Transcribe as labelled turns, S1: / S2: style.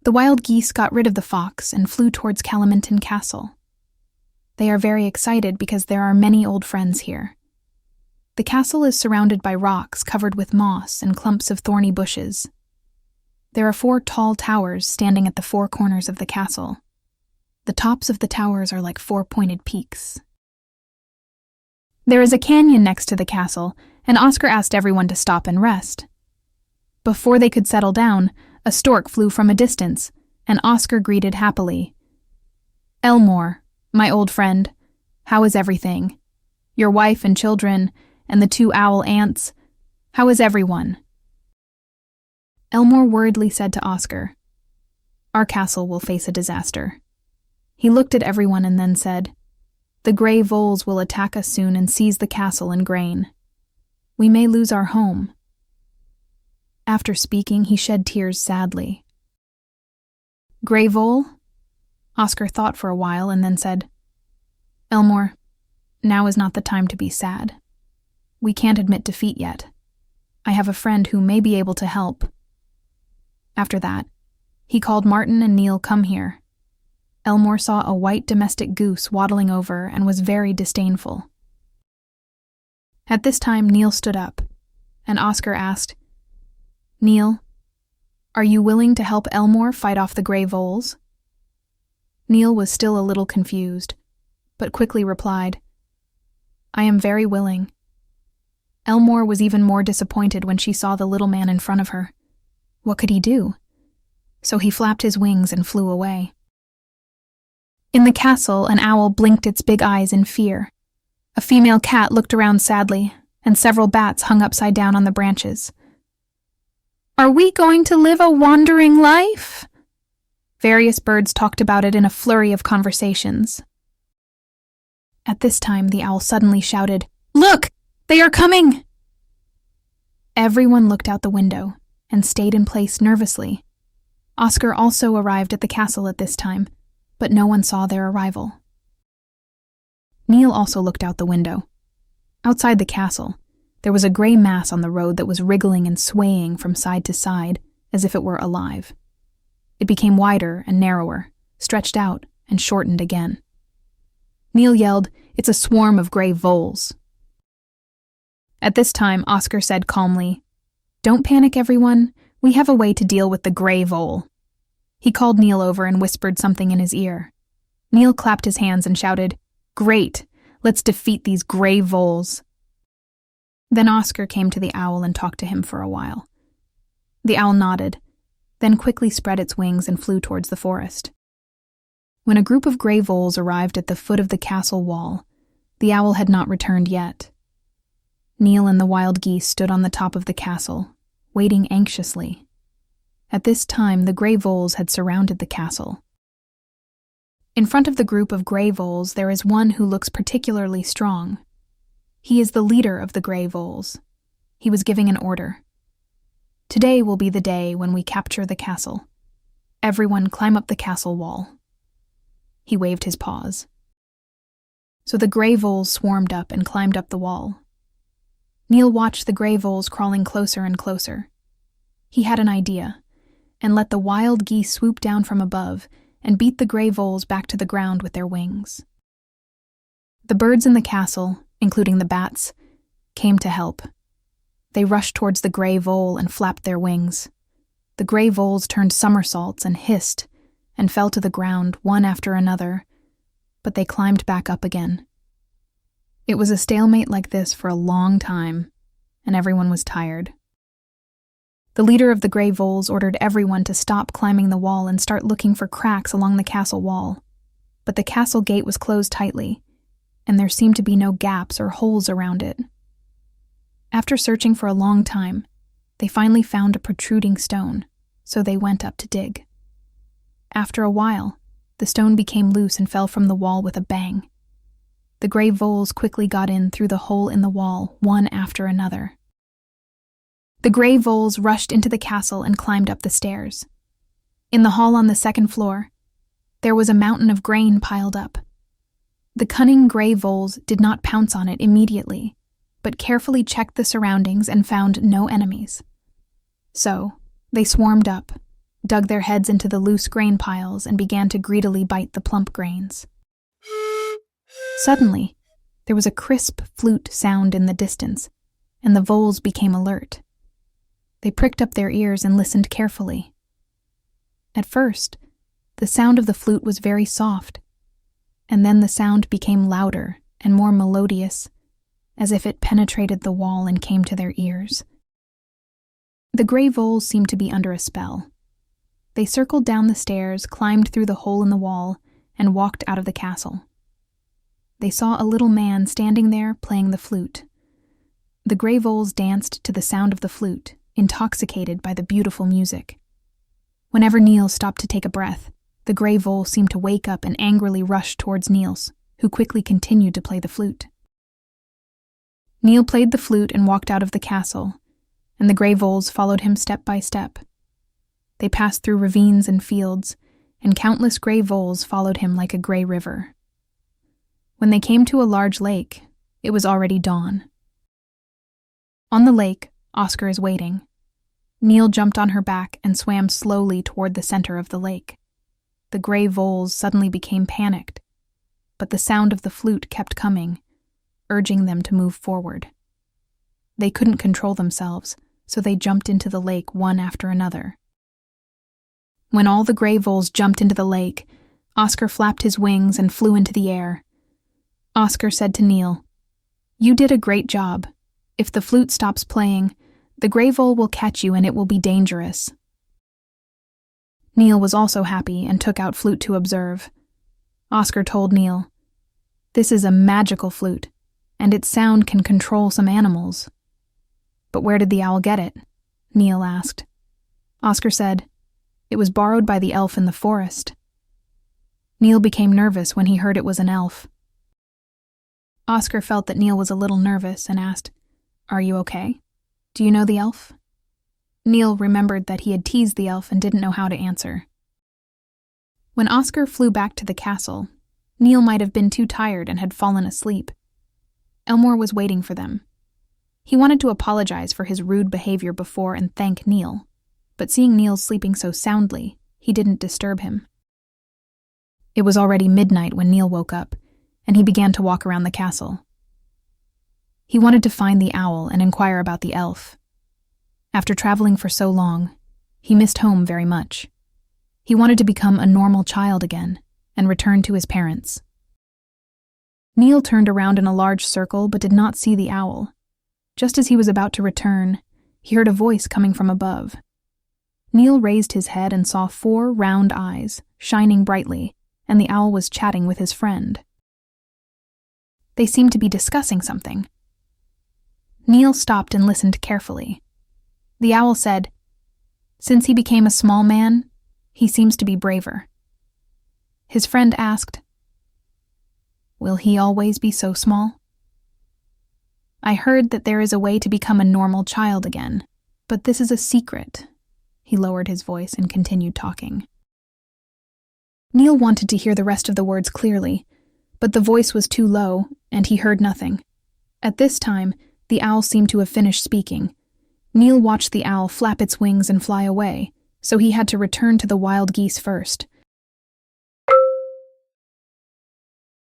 S1: The wild geese got rid of the fox and flew towards Calaminton Castle. They are very excited because there are many old friends here. The castle is surrounded by rocks covered with moss and clumps of thorny bushes. There are 4 tall towers standing at the 4 corners of the castle. The tops of the towers are like 4 pointed peaks. There is a canyon next to the castle, and Oscar asked everyone to stop and rest. Before they could settle down, a stork flew from a distance, and Oscar greeted happily. "Elmore, my old friend, how is everything? Your wife and children, and the 2 owl aunts, how is everyone?" Elmore worriedly said to Oscar, "Our castle will face a disaster." He looked at everyone and then said, "The gray voles will attack us soon and seize the castle and grain. We may lose our home." After speaking, he shed tears sadly. "Gray vole?" Oscar thought for a while and then said, "Elmore, now is not the time to be sad. We can't admit defeat yet. I have a friend who may be able to help." After that, he called Martin and Neil come here. Elmore saw a white domestic goose waddling over and was very disdainful. At this time, Neil stood up, and Oscar asked, "Neil, are you willing to help Elmore fight off the gray voles?" Neil was still a little confused, but quickly replied, "I am very willing." Elmore was even more disappointed when she saw the little man in front of her. What could he do? So he flapped his wings and flew away. In the castle, an owl blinked its big eyes in fear. A female cat looked around sadly, and several bats hung upside down on the branches. "Are we going to live a wandering life?" Various birds talked about it in a flurry of conversations. At this time, the owl suddenly shouted, "Look! They are coming!" Everyone looked out the window and stayed in place nervously. Oscar also arrived at the castle at this time, but no one saw their arrival. Neil also looked out the window. Outside the castle, there was a gray mass on the road that was wriggling and swaying from side to side as if it were alive. It became wider and narrower, stretched out and shortened again. Neil yelled, "It's a swarm of gray voles." At this time, Oscar said calmly, "Don't panic, everyone. We have a way to deal with the gray vole." He called Neil over and whispered something in his ear. Neil clapped his hands and shouted, "Great! Let's defeat these gray voles." Then Oscar came to the owl and talked to him for a while. The owl nodded, then quickly spread its wings and flew towards the forest. When a group of gray voles arrived at the foot of the castle wall, the owl had not returned yet. Neil and the wild geese stood on the top of the castle, waiting anxiously. At this time, the gray voles had surrounded the castle. In front of the group of gray voles, there is one who looks particularly strong. He is the leader of the gray voles. He was giving an order. "Today will be the day when we capture the castle. Everyone climb up the castle wall." He waved his paws. So the gray voles swarmed up and climbed up the wall. Neil watched the gray voles crawling closer and closer. He had an idea, and let the wild geese swoop down from above and beat the gray voles back to the ground with their wings. The birds in the castle, including the bats, came to help. They rushed towards the gray vole and flapped their wings. The gray voles turned somersaults and hissed and fell to the ground one after another, but they climbed back up again. It was a stalemate like this for a long time, and everyone was tired. The leader of the gray voles ordered everyone to stop climbing the wall and start looking for cracks along the castle wall, but the castle gate was closed tightly, and there seemed to be no gaps or holes around it. After searching for a long time, they finally found a protruding stone, so they went up to dig. After a while, the stone became loose and fell from the wall with a bang. The gray voles quickly got in through the hole in the wall, one after another. The gray voles rushed into the castle and climbed up the stairs. In the hall on the second floor, there was a mountain of grain piled up. The cunning gray voles did not pounce on it immediately, but carefully checked the surroundings and found no enemies. So, they swarmed up, dug their heads into the loose grain piles, and began to greedily bite the plump grains. Suddenly, there was a crisp flute sound in the distance, and the voles became alert. They pricked up their ears and listened carefully. At first, the sound of the flute was very soft, and then the sound became louder and more melodious, as if it penetrated the wall and came to their ears. The gray voles seemed to be under a spell. They circled down the stairs, climbed through the hole in the wall, and walked out of the castle. They saw a little man standing there playing the flute. The gray voles danced to the sound of the flute, intoxicated by the beautiful music. Whenever Nils stopped to take a breath, the gray vole seemed to wake up and angrily rush towards Nils, who quickly continued to play the flute. Nils played the flute and walked out of the castle, and the gray voles followed him step by step. They passed through ravines and fields, and countless gray voles followed him like a gray river. When they came to a large lake, it was already dawn. On the lake, Oscar is waiting. Nils jumped on her back and swam slowly toward the center of the lake. The gray voles suddenly became panicked, but the sound of the flute kept coming, urging them to move forward. They couldn't control themselves, so they jumped into the lake one after another. When all the gray voles jumped into the lake, Oscar flapped his wings and flew into the air. Oscar said to Nils, "You did a great job. If the flute stops playing, the gray vole will catch you and it will be dangerous." Nils was also happy and took out Flute to observe. Oscar told Nils, "This is a magical flute, and its sound can control some animals." "But where did the owl get it?" Nils asked. Oscar said, "It was borrowed by the elf in the forest." Nils became nervous when he heard it was an elf. Oscar felt that Nils was a little nervous and asked, "Are you okay? Do you know the elf?" Nils remembered that he had teased the elf and didn't know how to answer. When Oscar flew back to the castle, Nils might have been too tired and had fallen asleep. Elmore was waiting for them. He wanted to apologize for his rude behavior before and thank Nils, but seeing Nils sleeping so soundly, he didn't disturb him. It was already midnight when Nils woke up, and he began to walk around the castle. He wanted to find the owl and inquire about the elf. After traveling for so long, he missed home very much. He wanted to become a normal child again and return to his parents. Nils turned around in a large circle but did not see the owl. Just as he was about to return, he heard a voice coming from above. Nils raised his head and saw 4 round eyes, shining brightly, and the owl was chatting with his friend. They seemed to be discussing something. Nils stopped and listened carefully. The owl said, "Since he became a small man, he seems to be braver." His friend asked, "Will he always be so small?" "I heard that there is a way to become a normal child again, but this is a secret." He lowered his voice and continued talking. Nils wanted to hear the rest of the words clearly, but the voice was too low, and he heard nothing. At this time, the owl seemed to have finished speaking. Nils watched the owl flap its wings and fly away, so he had to return to the wild geese first.